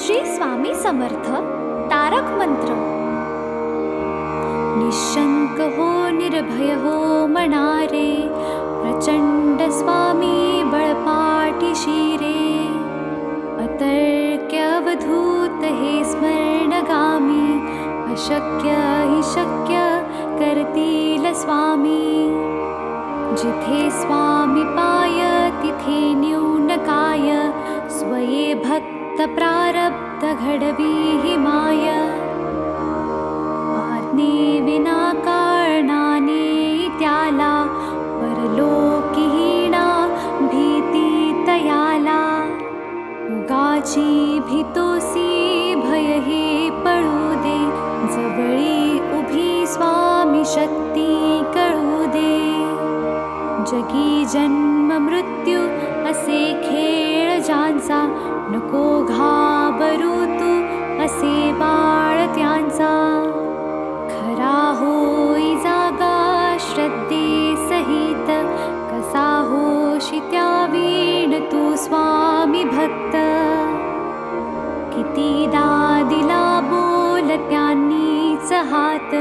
श्री स्वामी समर्थ तारक मंत्र. निशंक हो निर्भय हो मनारे, प्रचंड स्वामी बळपाठी शिरे. अतर्क्य अवधूत हे स्मरणगामी, अशक्य हि शक्य करतील स्वामी. जिथे स्वामी पाय तिथे न्यून काय, स्वये भक्त प्रारब्ध घडवी हि माय. आज्ञे विना कारणाने त्याला, परलोकीहीणा भीती तयाला. उगाची भीतोसी भय हे पळू दे, जवळी उभी स्वामी शक्ती कळू दे. जगी जन्म मृत्यू असे खेळ ज्यांचा, नको घाबरू तू असे बाळ त्यांचा. खरा होई जागा श्रद्धे सहित, कसा होशी त्या वीण तू स्वामी भक्त. कितीदा दिला बोल त्यांनीच हात,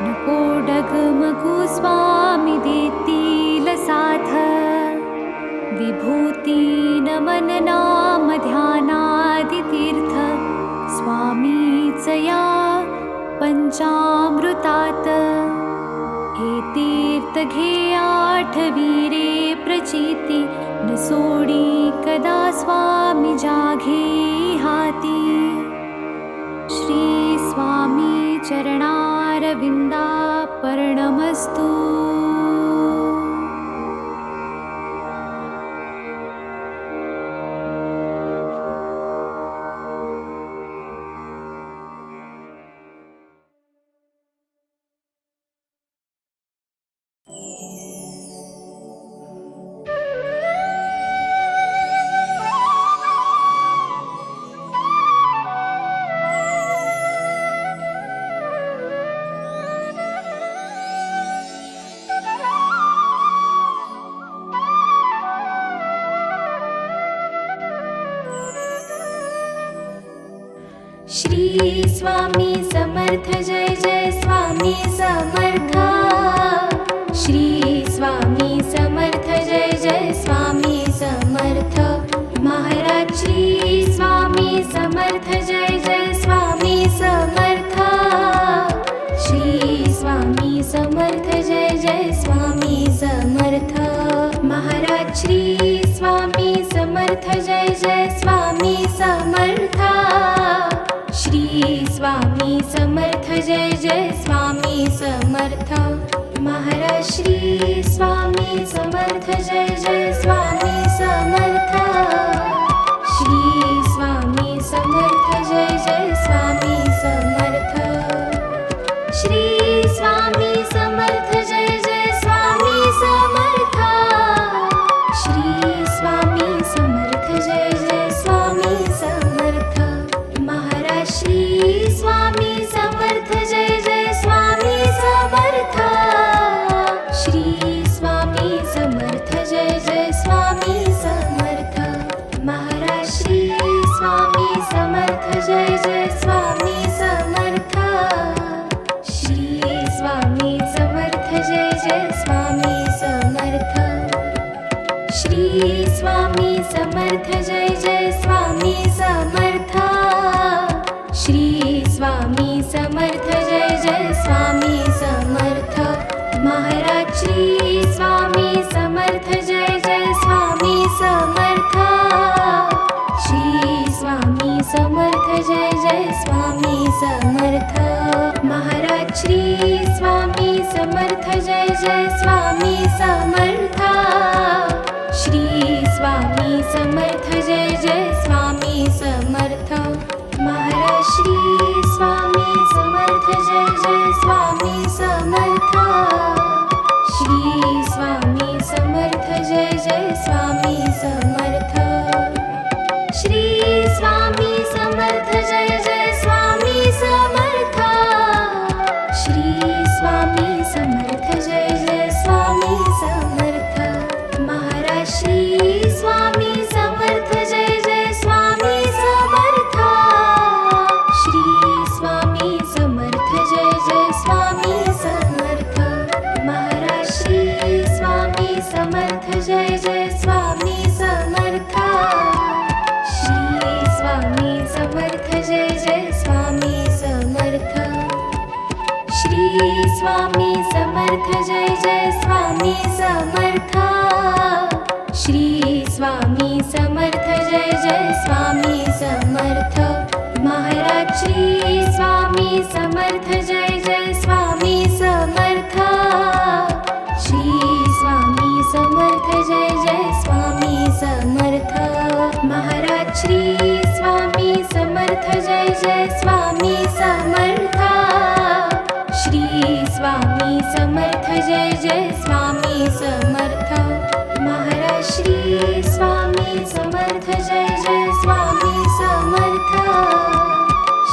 नको डगमगू स्वामी देतील साथ. विभूती नमन नाम ध्यानादि तीर्थ, स्वामीच या पंचामृतात. हे तीर्थ घे आठवी रे प्रचिती, न सोडी कदा स्वामी जाघे हाती. श्री स्वामी चरणारविंदा पर्णमस्तु. श्री स्वामी समर्थ जय जय स्वामी समर्थ. श्री स्वामी समर्थ जय जय स्वामी समर्थ. महाराज श्री स्वामी समर्थ जय जय स्वामी समर्थ. श्री स्वामी समर्थ जय जय स्वामी समर्थ. महाराज श्री स्वामी समर्थ जय जय स्वामी समर्थ. श्री स्वामी समर्थ जय जय स्वामी समर्थ. महाराज श्री स्वामी समर्थ जय जय स्वामी समर्थ. श्री स्वामी समर्थ जय जय स्वामी समर्थ. श्री स्वामी समर्थ जय जय स्वामी समर्थ. श्री स्वामी समर्थ जय जय स्वामी समर्थ. महाराज श्री स्वामी समर्थ जय जय स्वामी समर्थ. श्री स्वामी समर्थ जय जय स्वामी समर्थ. महाराज श्री स्वामी समर्थ जय जय स्वामी समर्थ. श्री स्वामी समर्थ जय जय स्वामी समर्थ. श्री स्वामी समर्थ जय जय स्वामी समर्थ. श्री स्वामी समर्थ जय जय स्वामी समर्थ. महाराज श्री स्वामी समर्थ जय जय स्वामी समर्थ. श्री स्वामी समर्थ जय जय स्वामी समर्थ. महाराज श्री स्वामी समर्थ जय जय स्वामी समर्थ. श्री स्वामी समर्थ जय जय स्वामी समर्थ. महाराज श्री स्वामी समर्थ जय जय स्वामी समर्थ. श्री स्वामी समर्थ जय जय स्वामी समर्थ. श्री स्वामी समर्थ जय जय स्वामी समर्थ. श्री स्वामी समर्थ जय जय स्वामी समर्थ. महाराज श्री स्वामी समर्थ जय जय स्वामी समर्थ. समर्थ जय जय स्वामी समर्थ श्री स्वामी समर्थ जय जय स्वामी समर्थ श्री स्वामी समर्थ जय जय स्वामी समर्थ महाराज श्री स्वामी समर्थ जय जय स्वामी समर्थ श्री स्वामी समर्थ जय जय स्वामी समर्थ महाराज श्री स्वामी समर्थ जय जय स्वामी समर्थ श्री स्वामी समर्थ जय जय स्वामी समर्थ महाराज श्री स्वामी समर्थ जय जय स्वामी समर्थ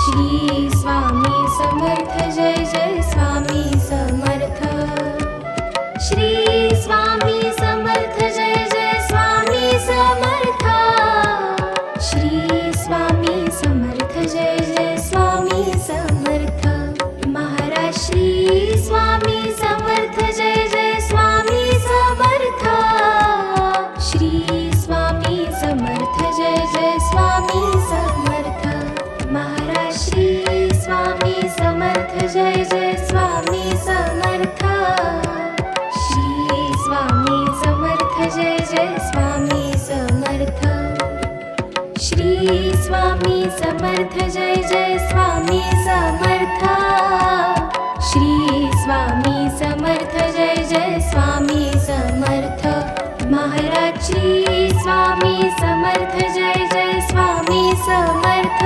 श्री स्वामी समर्थ जय जय स्वामी समर्थ श्री स्वामी समर्थ जय जय स्वामी समर्थ श्री स्वामी समर्थ जय जय स्वामी समर्थ महाराज श्री स्वामी समर्थ जय जय स्वामी समर्थ श्री स्वामी समर्थ जय जय स्वामी समर्थ महाराज श्री स्वामी समर्थ जय जय स्वामी समर्थ श्री स्वामी समर्थ जय जय स्वामी समर्थ श्री स्वामी समर्थ जय जय स्वामी समर्थ श्री स्वामी समर्थ जय जय स्वामी समर्थ महाराज श्री स्वामी समर्थ जय जय स्वामी समर्थ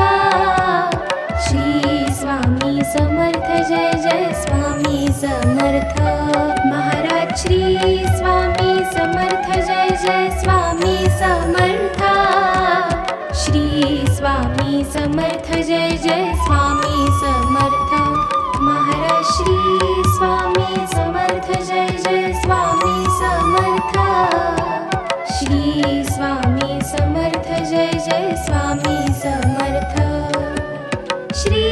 श्री स्वामी समर्थ जय जय स्वामी समर्थ महाराज श्री स्वामी समर्थ जय जय स्वामी समर्थ श्री स्वामी समर्थ जय जय स्वामी समर्थ महाराज श्री स्वामी समर्थ जय जय स्वामी समर्थ श्री स्वामी समर्थ जय जय स्वामी समर्थ श्री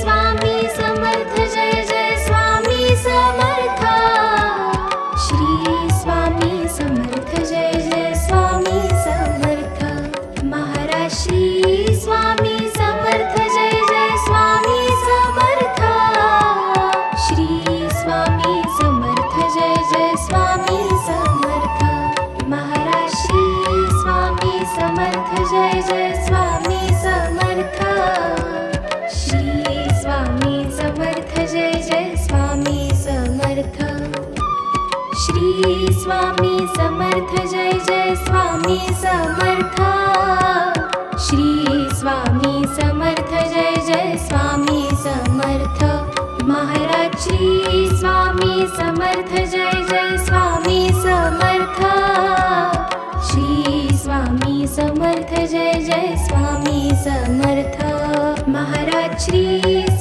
स्वामी समर्थ जय जय स्वामी समर्थ श्री स्वामी समर्थ जय जय स्वामी समर्थ महाराज श्री स्वामी समर्थ जय जय स्वामी समर्थ श्री स्वामी समर्थ जय जय स्वामी समर्थ महाराज श्री स्वामी समर्थ जय जय स्वामी समर्थ श्री स्वामी समर्थ जय जय स्वामी समर्थ श्री स्वामी समर्थ जय जय स्वामी समर्थ श्री स्वामी समर्थ जय जय स्वामी समर्थ महाराज श्री स्वामी समर्थ जय जय स्वामी समर्थ श्री स्वामी समर्थ जय जय स्वामी समर्थ महाराज श्री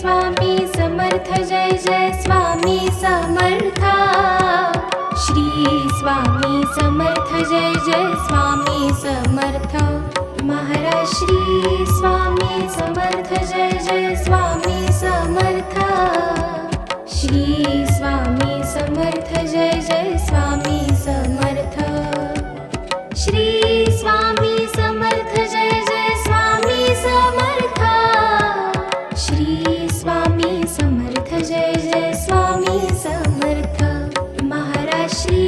स्वामी समर्थ जय जय स्वामी समर्थ श्री स्वामी समर्थ जय जय स्वामी समर्थ महाराज श्री स्वामी समर्थ जय जय स्वामी समर्थ श्री स्वामी समर्थ जय जय स्वामी समर्थ श्री स्वामी समर्थ जय जय स्वामी समर्थ श्री स्वामी समर्थ जय जय स्वामी समर्थ महाराज श्री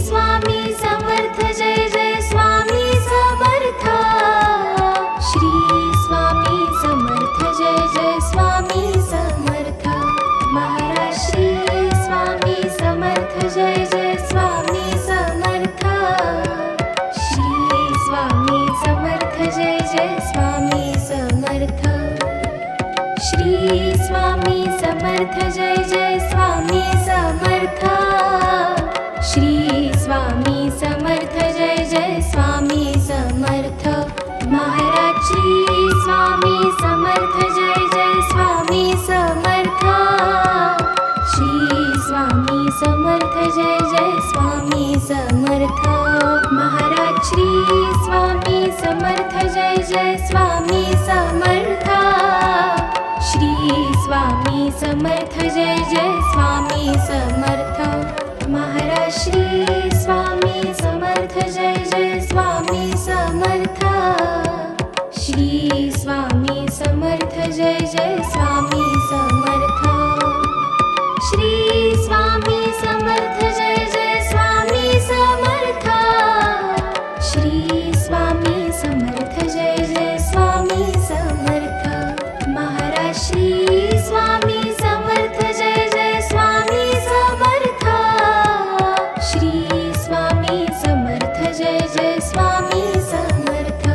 स्वामी समर्थ जय जय स्वामी समर्थ श्री स्वामी समर्थ जय जय स्वामी समर्थ महाराज श्री स्वामी समर्थ जय जय स्वामी समर्थ श्री स्वामी समर्थ जय जय स्वामी समर्थ श्री स्वामी समर्थ जय जय स्वामी समर्थ श्री स्वामी समर्थ जय जय स्वामी समर्थ महाराज श्री स्वामी समर्थ जय जय स्वामी समर्थ श्री स्वामी समर्थ जय जय स्वामी समर्थ महाराज श्री स्वामी समर्थ जय जय स्वामी समर्थ श्री स्वामी समर्थ जय जय स्वामी समर्थ महाराज श्री स्वामी समर्थ जय जय स्वामी समर्थ श्री स्वामी समर्थ जय जय स्वामी समर्थ श्री स्वामी समर्थ जय जय स्वामी समर्थ श्री स्वामी समर्थ जय जय स्वामी समर्थ महाराज श्री स्वामी समर्थ जय जय स्वामी समर्थ श्री स्वामी समर्थ जय जय स्वामी समर्थ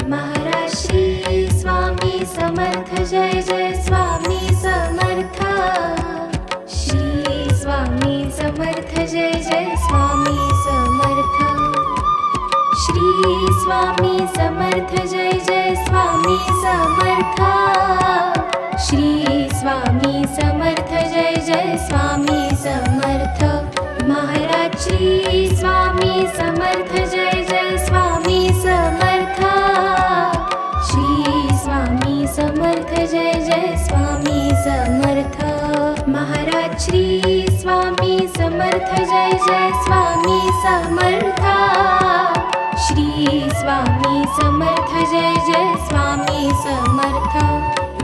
महाराज श्री स्वामी समर्थ जय जय स्वामी समर्थ श्री स्वामी समर्थ जय जय स्वामी समर्थ श्री स्वामी समर्थ जय जय स्वामी समर्थ श्री स्वामी समर्थ जय जय स्वामी समर्थ महाराज श्री स्वामी समर्थ जय जय स्वामी समर्थ श्री स्वामी समर्थ जय जय स्वामी समर्थ महाराज श्री स्वामी समर्थ जय जय स्वामी समर्थ श्री स्वामी समर्थ जय जय स्वामी समर्थ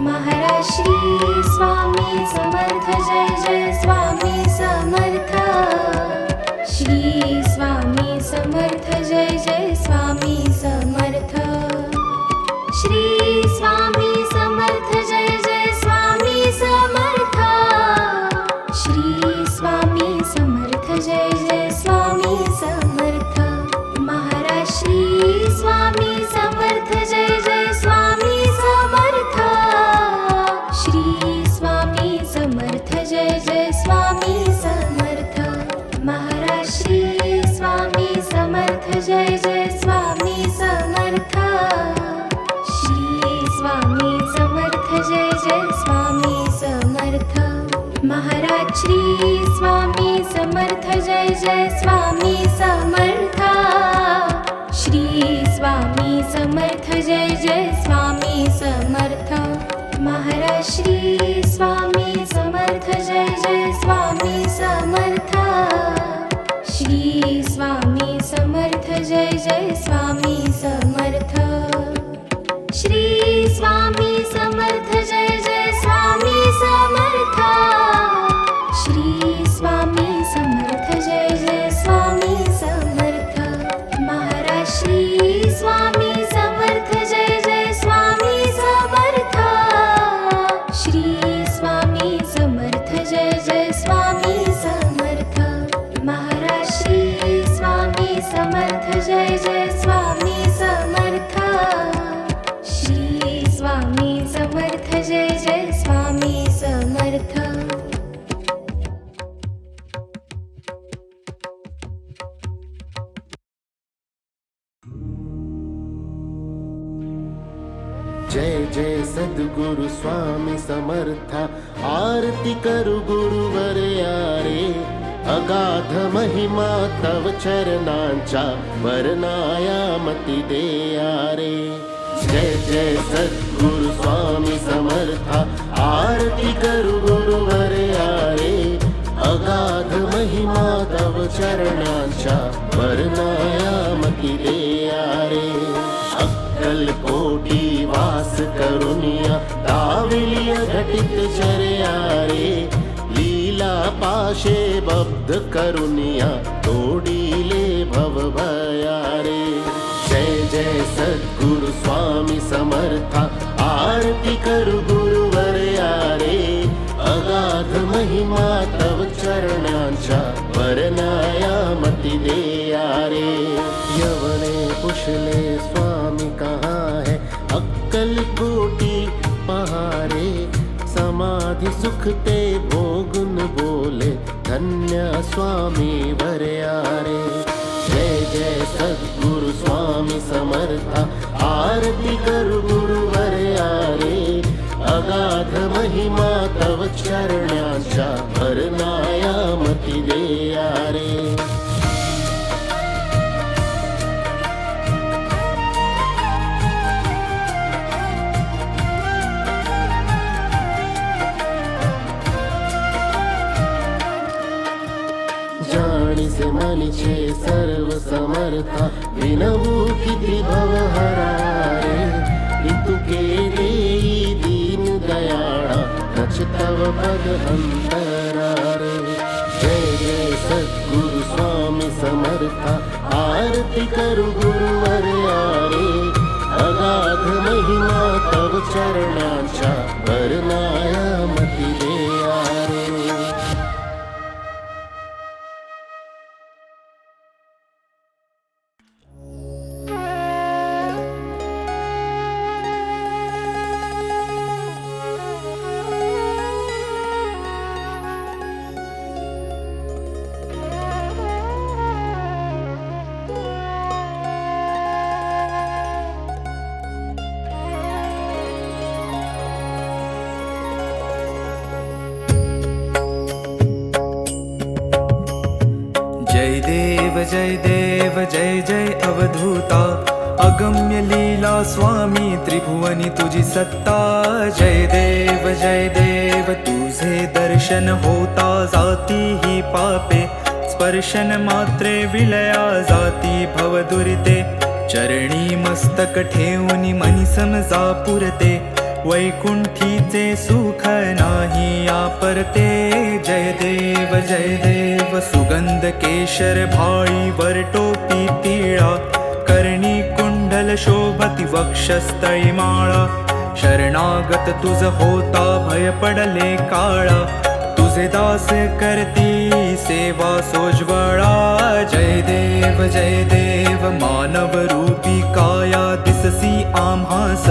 महाराज श्री स्वामी समर्थ जय जय स्वामी समर्थ श्री स्वामी समर्थ जय जय स्वामी समर्थ श्री स्वामी समर्थ जय जय स्वामी समर्थ श्री स्वामी समर्थ जय जय स्वामी समर्थ महाराज श्री स्वामी समर्थ जय जय स्वामी समर्थ श्री स्वामी समर्थ जय जय स्वामी समर्थ महाराज श्री स्वामी समर्थ जय जय स्वामी समर्थ श्री स्वामी समर्थ जय जय स्वामी समर्थ महाराज श्री स्वामी समर्थ जय जय स्वामी समर्थ श्री स्वामी समर्थ जय जय स्वामी समर्थ महाराज श्री स्वामी समर्थ जय जय स्वामी समर्थ श्री स्वामी समर्थ जय जय स्वामी समर्थ श्री स्वामी समर्थ जय जय स्वामी समर्थ श्री स्वामी समर्थ जय जय स्वामी समर्थ महाराज श्री स्वामी समर्थ जय जय स्वामी समर्थ श्री स्वामी समर्थ जय जय स्वामी समर्थ महाराज श्री स्वामी समर्थ जय जय स्वामी समर्थ श्री स्वामी समर्थ जय जय स्वामी समर्थ जय जय सद्गुरु स्वामी समर्था आरती करु गुरुवर यारे अगाध महिमा तव चरणांचा वर्णायामती दे यारे जय जय सद्गुरु स्वामी समर्था आरती करु गुरुवर यारे अगाध महिमा तव चरणांचा वर्णायामती दे यारे अक्कल कोटी वास करुनिया दाविलिय घटित चर्यारे लीला पाशे बब्ध करुनिया तोडीले भव भयारे जय जय सद्गुरु स्वामी समर्था आरती करु गुरुवर यारे अगाध महिमा तव चरणांचा वर्णायामती दे यारे यवने पुछले स्वामी कहाँ है अक्कल कोटी पहारे समाधि सुख ते भोगुन बोले धन्य स्वामी वरयारे जय जय सद्गुरु स्वामी समर्था आरती करु गुरुवर यारे अगाध महिमा तव चरणांचा वर्णायामती दे यारे जाणीसे मनीचे सर्व समर्था विनवू किती भवहरारे इतु केले दीन दयाळा नच तव पद अंतरा रे जय जय सद्गुरु स्वामी समर्था आरती करू गुरुवर यारे अगाध महिमा तव चरणांच्या वर्णाया मती देया रे जय देव जय जय अवधूता अगम्य लीला स्वामी त्रिभुवनी तुझी सत्ता जय देव तुझे दर्शन होता जाती ही पापे स्पर्शन मात्रे विलया जाती भवदुरिते चरणी मस्तक ठेवून मनी समजा पुरते वैकुंठीचे सुख नाही आपरते जय देव सुगंध केशर भाळी वर टोपी तिळा कर्णी कुंडल शोभती वक्षस्थळी माळा शरणागत तुझ होता भय पडले काळा तुझे दास करती सेवा सोज्वळा जय देव मानव रूपी काया दिससी आम्हास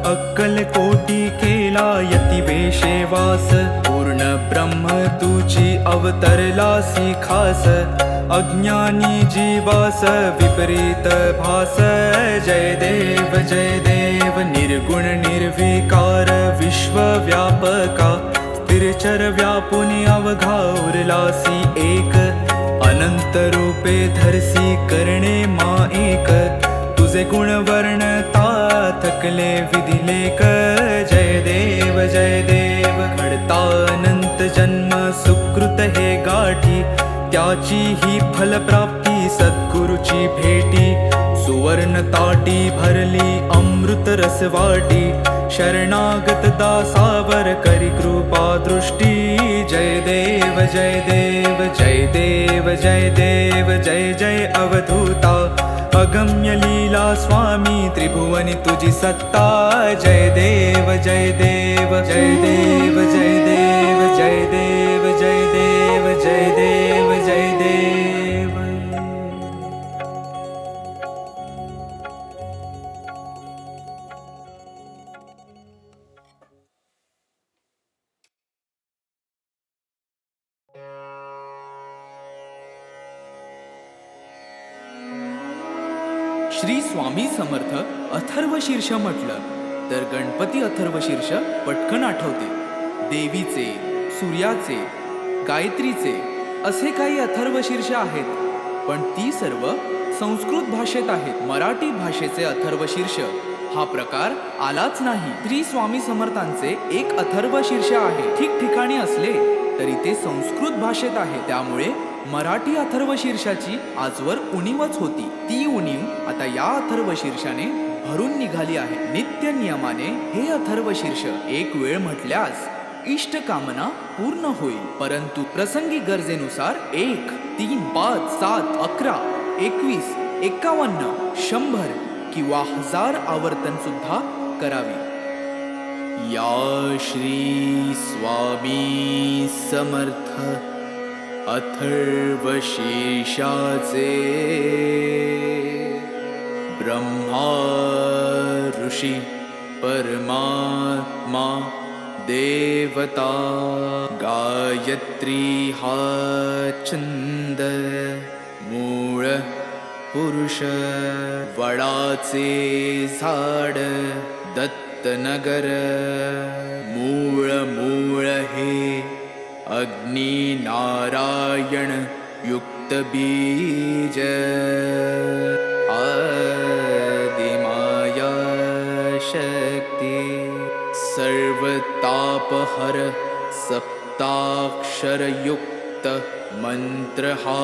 अक्कल कोटी केला यती वेशेवास पूर्ण ब्रह्म तुझी अवतरलासी खास अज्ञानी जीवास विपरीत भास जय देव निर्गुण निर्विकार विश्वव्यापका स्थिरचर व्यापुनी अवघा उरलासी एक अनंत रूपे धरसी करणे मा एक तुझे गुण वर्णता थकले विधिलेख जय देव घडता अनंत जन्म सुकृत हे गाठी त्याची ही फलप्राप्ती सद्गुरुची भेटी सुवर्ण ताटी भरली अमृत रसवाटी शरणागत दासावर करी कृपा दृष्टी जय देव जय जय अवधूता अगम्य लीला स्वामी त्रिभुवनी तुझी सत्ता जय देव जय देव जय देव जय देव जय देव जय देव जय देव जय देव श्री स्वामी समर्थ अथर्व शीर्ष म्हटलं तर गणपती अथर्व शीर्ष पटकन आठवते. देवीचे, सूर्याचे, गायत्रीचे असे काही अथर्व शीर्ष आहेत, पण ती सर्व संस्कृत भाषेत आहेत. मराठी भाषेचे अथर्व शीर्ष हा प्रकार आलाच नाही. श्री स्वामी समर्थांचे एक अथर्व शीर्ष आहे. ठिकठिकाणी असले तरी ते संस्कृत भाषेत आहे. त्यामुळे मराठी अथर्व शीर्षाची आजवर उणीवच होती. ती उणीव आता या अथर्व शीर्षाने भरून निघाली आहे. नित्य नियमाने हे अथर्व शीर्ष एक वेळ म्हटल्यास इष्ट कामना पूर्ण होईल, परंतु प्रसंगी गरजेनुसार 1, 3, 5, 7, 11, 21, 51, 100 किंवा 1000 आवर्तन सुद्धा करावी. या श्री स्वामी समर्थ अथर्व शीर्षाचे ब्रह्मा ऋषी परमात्मा देवता गायत्री हा छंद मूळ पुरुष वडाचे झाड दत्तनगर मूळ मूळ हे अग्नि नारायण युक्त बीज आदिमाया शक्ती सर्व तापहर सप्ताक्षर युक्त मंत्र हा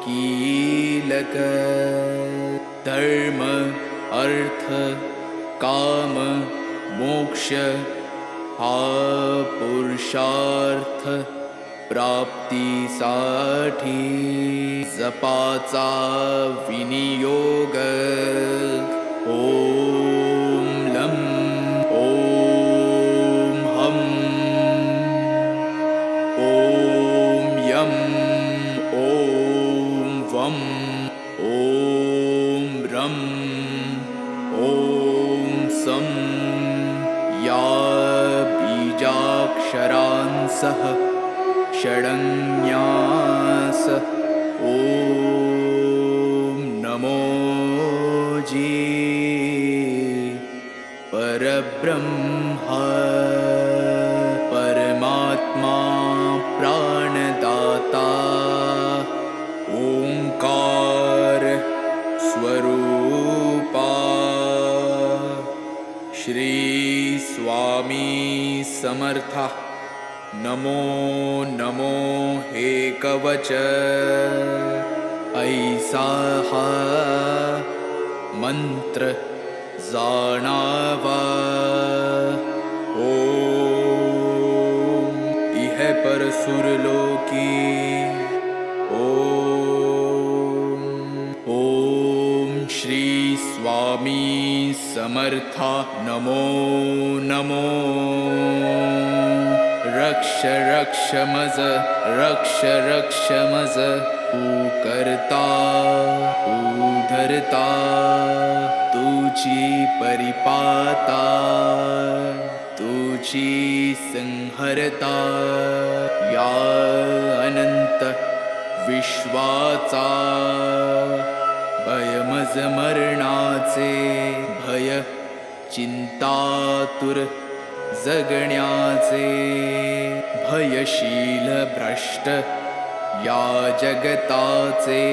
कीलक धर्म अर्थ काम मोक्ष हा पुरुषार्थ प्राप्तीसाठी जपाचा विनियोग ओम लं ओम हम ओम यम ओम वम ओम रम ओम सं या बीजाक्षरांसह षडन्यास ओम नमो जी परब्रह्मा परमात्मा प्राणदाता ओंकार स्वरूपा श्री स्वामी समर्था नमो नमो हे कवच ऐसा हा मंत्र जाणावा ओम इह पर सुरलोकी ओम श्री स्वामी समर्था नमो नमो रक्ष रक्ष मज रक्ष रक्ष मज तू करता तू धरता तुझी परिपाता तुझी संहरता या अनंत विश्वाचा भयमज मरणाचे भय चिंतातुर जगण्याचे भयशील भ्रष्ट या जगताचे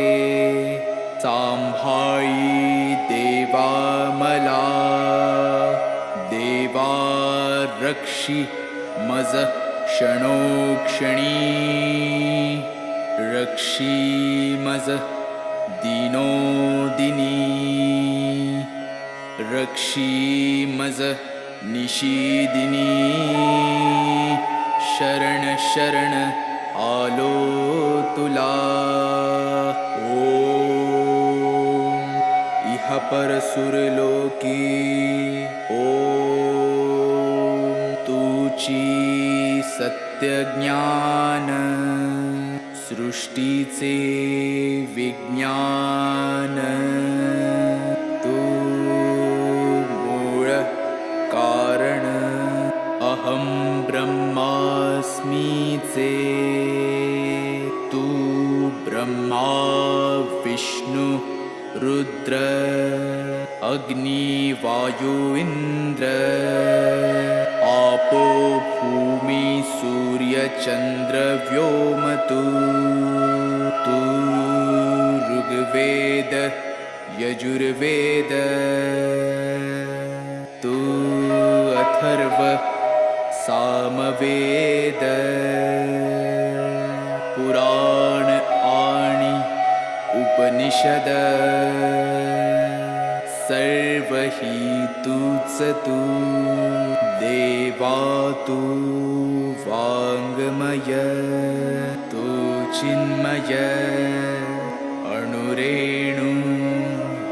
सांभाळी देवा मला देवा रक्षी मज क्षणोक्षणी रक्षी मज दिनोदिनी रक्षी मज निशिदिनी शरण शरण आलो तुला ओम इह पर सुरलोकी ओम तुची सत्य ज्ञान सृष्टीचे विज्ञान तू मूळ कारण अहं ब्रह्मास्मीचे तू ब्रह्मा विष्णु रुद्र अग्नि वायु इंद्र आपो भूमि सूर्य चंद्र व्योम तू ऋग्वेद यजुर्वेद तू अथर्व सामवेद पुराण आणि उपनिषद सर्व ही तूच तू देवा तू वाङ्मय तू चिन्मय अणुरेणु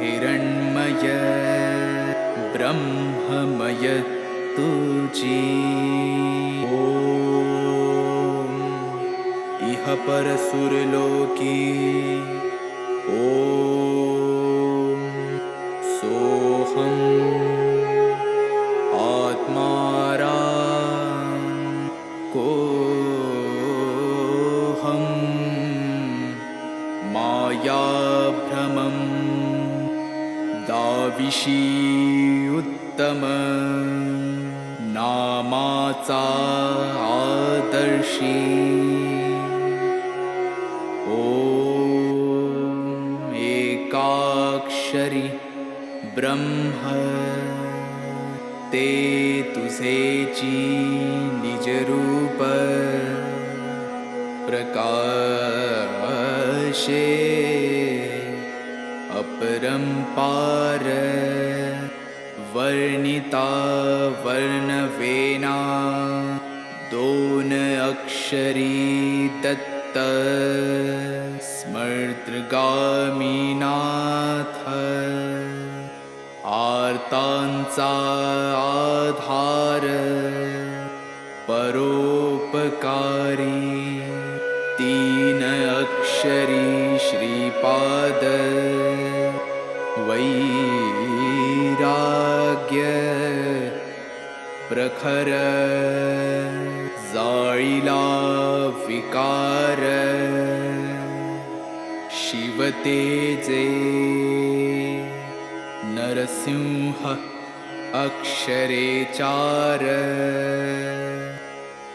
हिरण्मय ब्रह्ममय तुझी ओम इह पर सुरलोकी ओम सोहम आत्मारा कोहम मायाभ्रमं दाविशी उत्तम नामाचा आदर्शी ओम एकाक्षरी ब्रह्म ते तुझेची निजरूप प्रकाशे अपरंपार वर्णिता वर्णवेना 2 अक्षरी दत्त स्मर्तगामीनाथ आर्तांचा आधार परोपकारी 3 अक्षरी श्रीपाद वैराग्य प्रखर जाळीला विकार शिवतेजे नरसिंह अक्षरे 4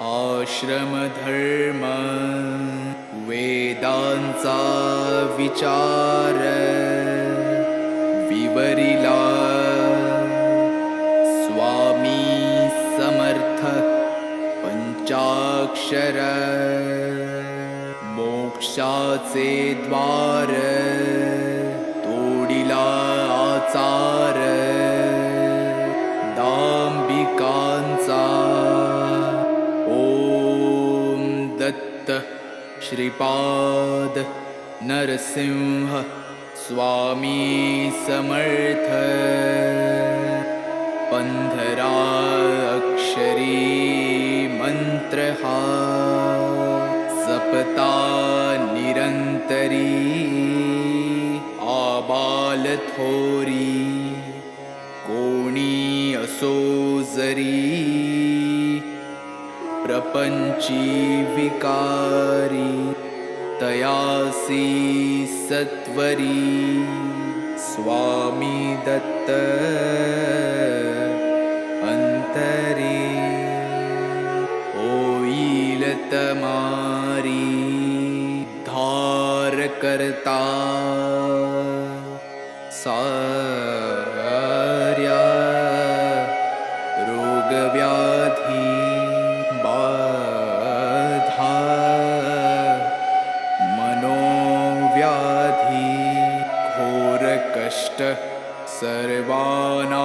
आश्रमधर्म वेदांचा विचार विवरिला स्वामी समर्थ पंचाक्षर मोक्षाचे द्वार तोडिला आचार दांबिकांचा ओम दत्त श्रीपाद नरसिंह स्वामी समर्थ 15 अक्षरी मंत्र हा जपता निरंतरी आबाल थोरी कोणी असो जरी प्रपंची विकारी तयासी सत्वरी स्वामी दत्त अंतरी होईल तमारी धार करता सार्या रोगव्याधी बाधा मनोव्याधी घोर कष्ट सर्वानाधी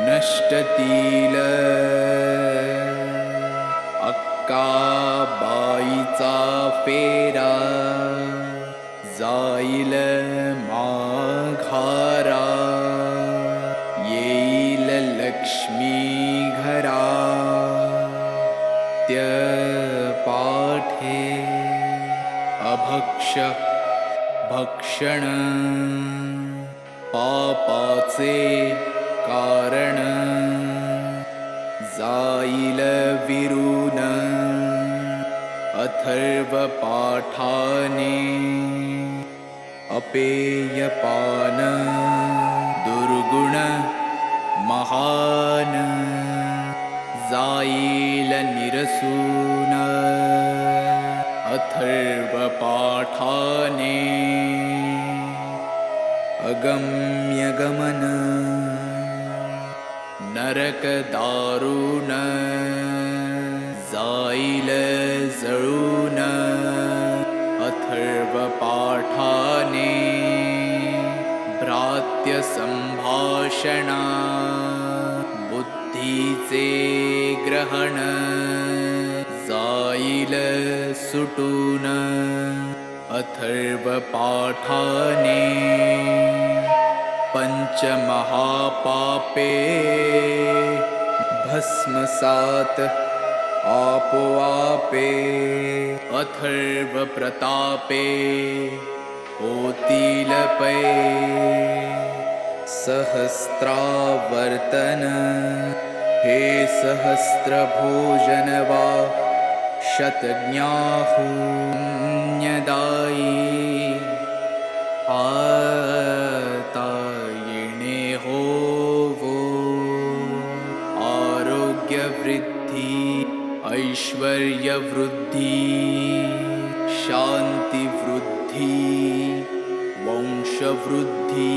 नष्टतील अक्काबाईचा फेरा जाईल माघारा येईल लक्ष्मी घरा पाठे अभक्ष भक्षण पापाचे कारण जाईल विरून अथर्व पाठाने अपेयपान दुर्गुण महान जाईल निरसून अथर्व पाठाने अगम्य गमन नरक दारुण जाईल जळून अथर्व पाठाने भ्रात्य संभाषणा बुद्धीचे ग्रहण जाईल सुटून अथर्व पाठाने पंचमहापापे भस्मसात आपोआपे अथर्व प्रतापे होतील पै सहस्त्रावर्तन हे सहस्त्र भोजन वा शतज्ञाहुन्यदायी आता येणे होवो आरोग्य वृद्धी ऐश्वर्य वृद्धी शांती वृद्धी वंश वृद्धी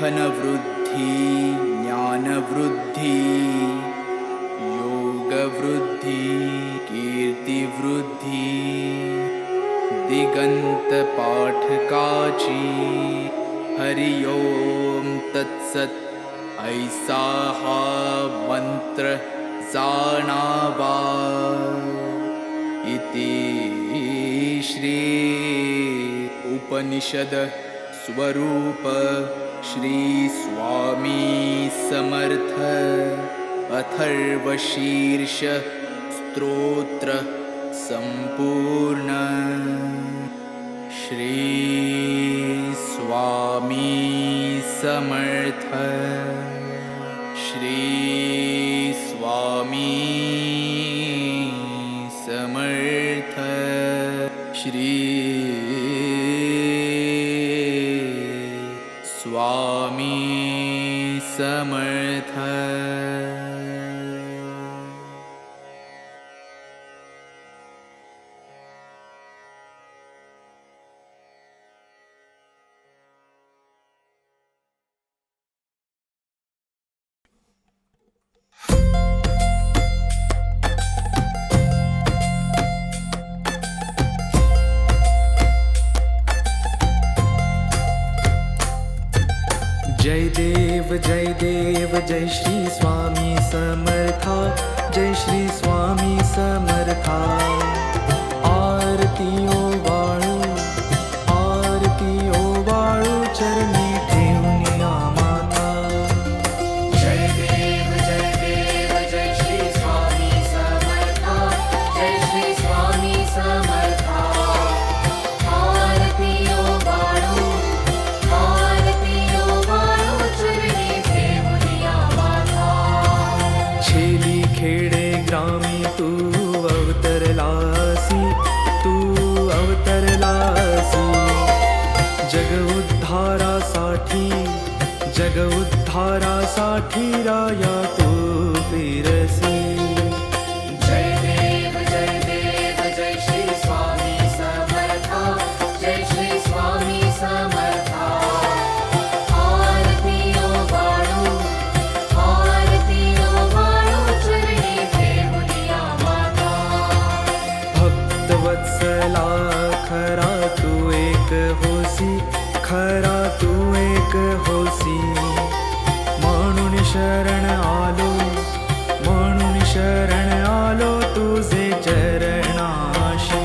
धन वृद्धी ज्ञान वृद्धी योग वृद्धी कीर्ति वृद्धी दिगंत पाठकाची हरि ओम तत्सत ऐसा हा मंत्र जाणावा इति श्री उपनिषद स्वरूप श्री स्वामी समर्थ अथर्वशीर्ष स्तोत्र संपूर्ण श्री स्वामी समर्थ श्री स्वामी समर्थ श्री स्वामी समर्थ. जय देव जय श्री स्वामी समर्था, जय श्री स्वामी समर्था. आरती ओवाळू चरणी ठेवून माता. जय देव जय श्री स्वामी समर्था, जय श्री स्वामी समर्था. आरती ओवाळू चरणी ठेवूया माता. छेली खेडे ग्रामी तू अवतरलासी, जग उद्धारासाठी राया तू फिरसी. जय देव जय श्री स्वामी समर्था, जय श्री स्वामी समर्था. आरती ओवाळू चरणी ठेवूया माता. भक्तवत्सला खरा तू एक होसी, खरा तू एक होसी. म्हणून शरण आलो तुझे चरणाशी.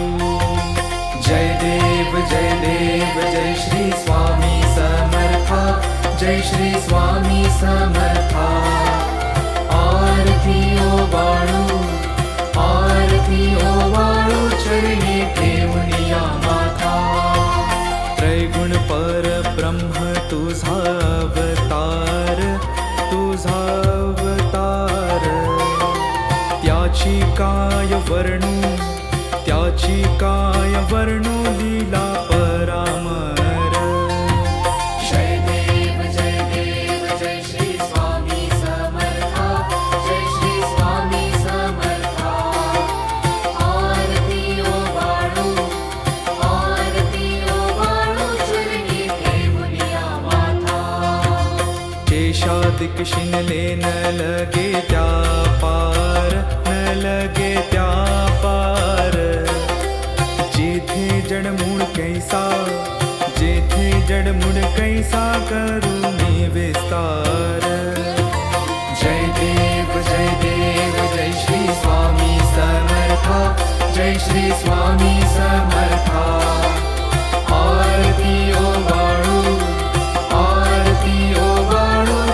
जय देव जय श्री स्वामी समर्था, जय श्री स्वामी समर्था. आरती ओवाळू चरणी ठेवूया माता. त्रैगुण परब्रह्म तुझा अवतार, त्याची काय वर्णू लीला परामर. जय देव जय श्री स्वामी समर्था, जय श्री स्वामी समर्था. आरती ओवाळू चरणी ठेवूया माता. केशादिक शिनले न लगे त्या पार, जेथे जडमूळ कैसा करुणी विस्तार. जय देव जय श्री स्वामी समर्था, जय श्री स्वामी समर्था. आरती ओवाळू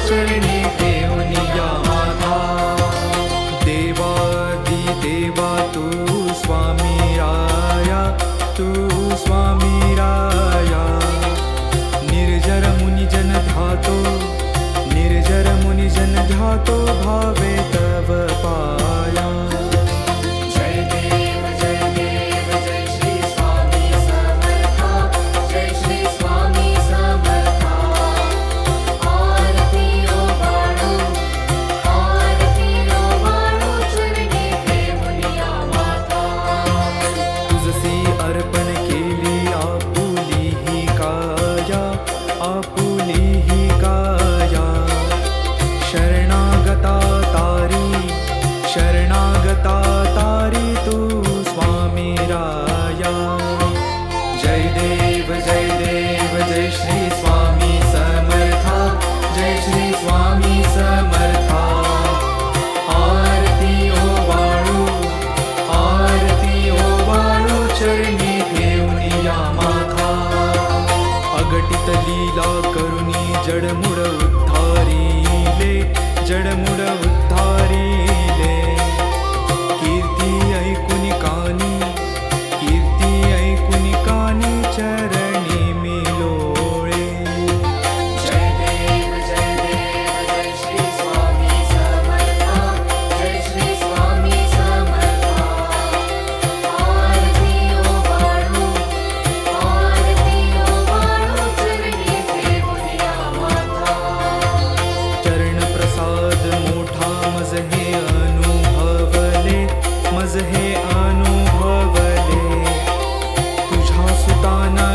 चरणी ठेवूया माता. देवा तू स्वामी राया. निर्जर मुनिजन धातो, निर्जर जडमुड उद्धारिले जडमुड उद्धारिले कीर्ती ऐकुनि कानी चरणी मी लोळे जय देव जय श्री स्वामी समर्था जय श्री स्वामी समर्था आरती ओ बाळू चरणी ठेवूया माता चरण प्रसाद मोठा मज हे अनुभवले तुझ्या सुताना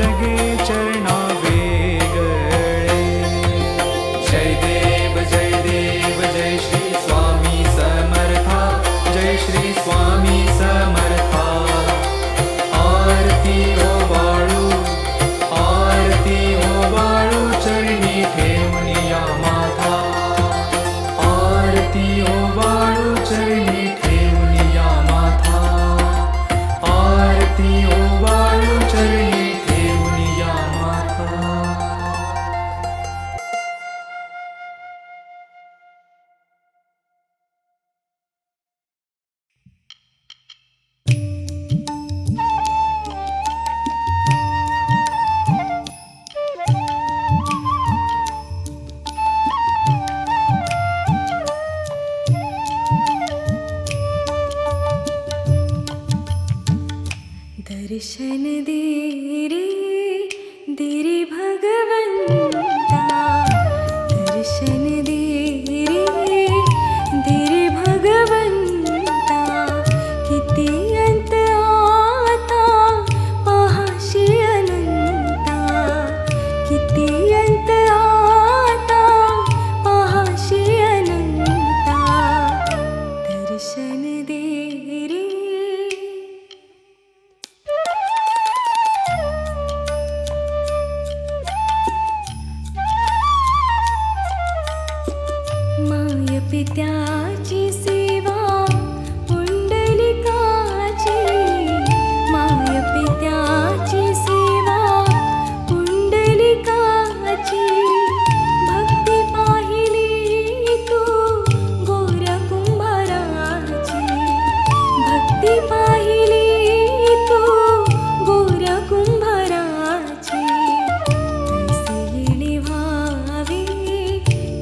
लगे चरणा वेगळे जय देव जय श्री स्वामी समर्था जय श्री स्वामी समर्था आरती ओ बाळू चरणी ठेवूया माता आरती ओ बाळू चरणी ठेवूया माता आरती ओ बाळू चरणी ठेवूया माता दर्शन दे रे भगवंता दर्शन दे रे भगवंता किती अंत आता पाहाशी अनंता किती अंत आता पाहाशी अनंता दर्शन दे रे माय पित्याची सेवा पुंडलिकाची माय पित्याची सेवा पुंडलिकाची भक्ती पाहिली तू गोऱ्या कुंभाराची भक्ती पाहिली तू गोऱ्या कुंभाराची तैसे येणे व्हावे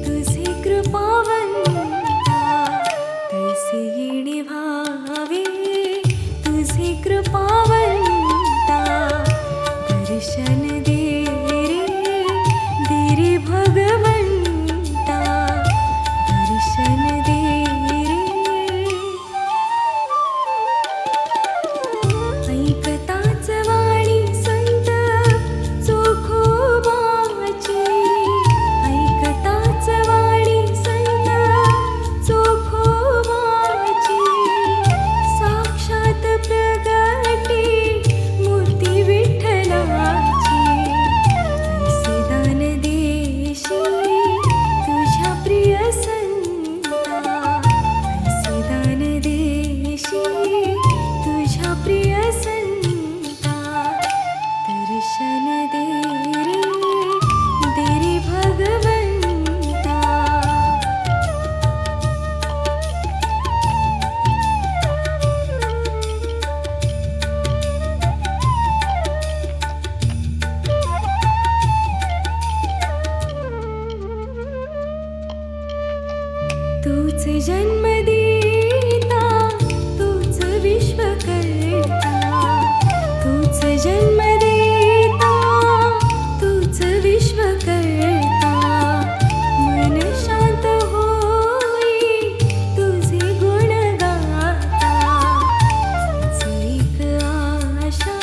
तुझे कृपावंता तैसे येणे व्हावे तुझे कृपावंता दर्शन दे रे भगवंता दर्शन दे ऐकताच वाणी संत चोखोबाची ऐकताच वाणी संत चोखोबाची साक्षात प्रगटी मूर्ती विठ्ठलाची ऐसे दान देशी तुझ्या प्रिय संता ऐसे दान देशी तुझ्या प्रिय संता दर्शन दे रे भगवंता तूच जन्म देता तूच विश्व करता तूच जन्म देता तूच विश्व करता मन शांत होई तुझे गुण गाता हीच एक आशा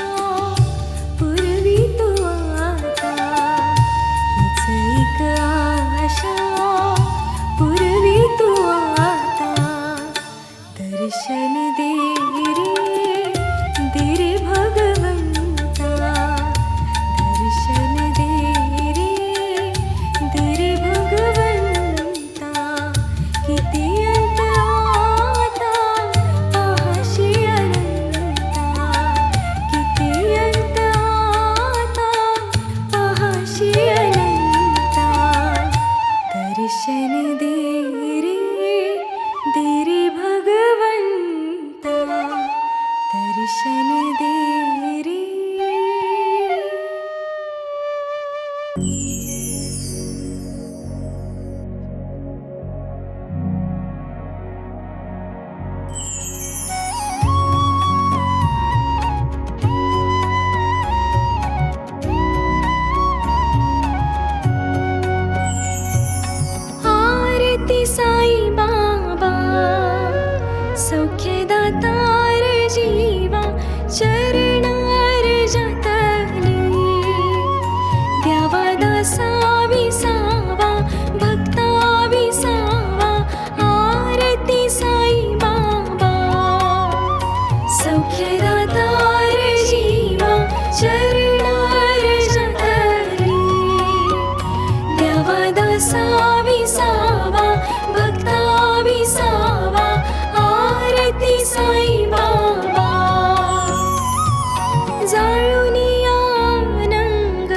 पूर्वी तू आता हीच एक आशा पूर्वी तू आता दे रे भगवंता दर्शन दे रे. आरती साई बाबा सौख्यदातार जीवा चरणार जतली द्यावा दासा विसावा भक्ता विसावा. आरती साई बाबा सौख्यदातार जीवा चरणार जतली द्यावा दासा विसावा भक्ता विसावा. आरती साई बाबा जाळूनी आनंग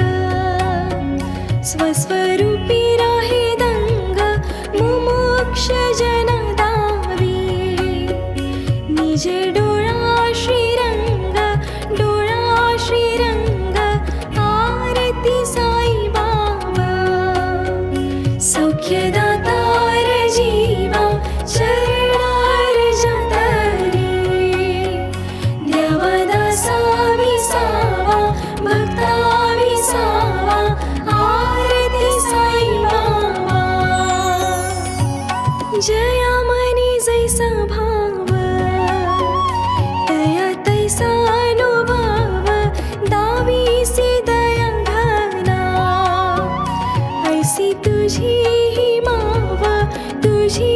स्वस्वरूपी राहे दंग मुमुक्ष जनदावी निज डोळा श्रीरंग आरती साई बाबा सौख्यदातार जीवा चरणार जतली द्यावा दासा विसावा भक्ता विसावा. आरती साई बाबा जया मनी जैसा भाव दया तैसा अनुभव दावीसी दया घना ऐसी तुझी ही माव तुझी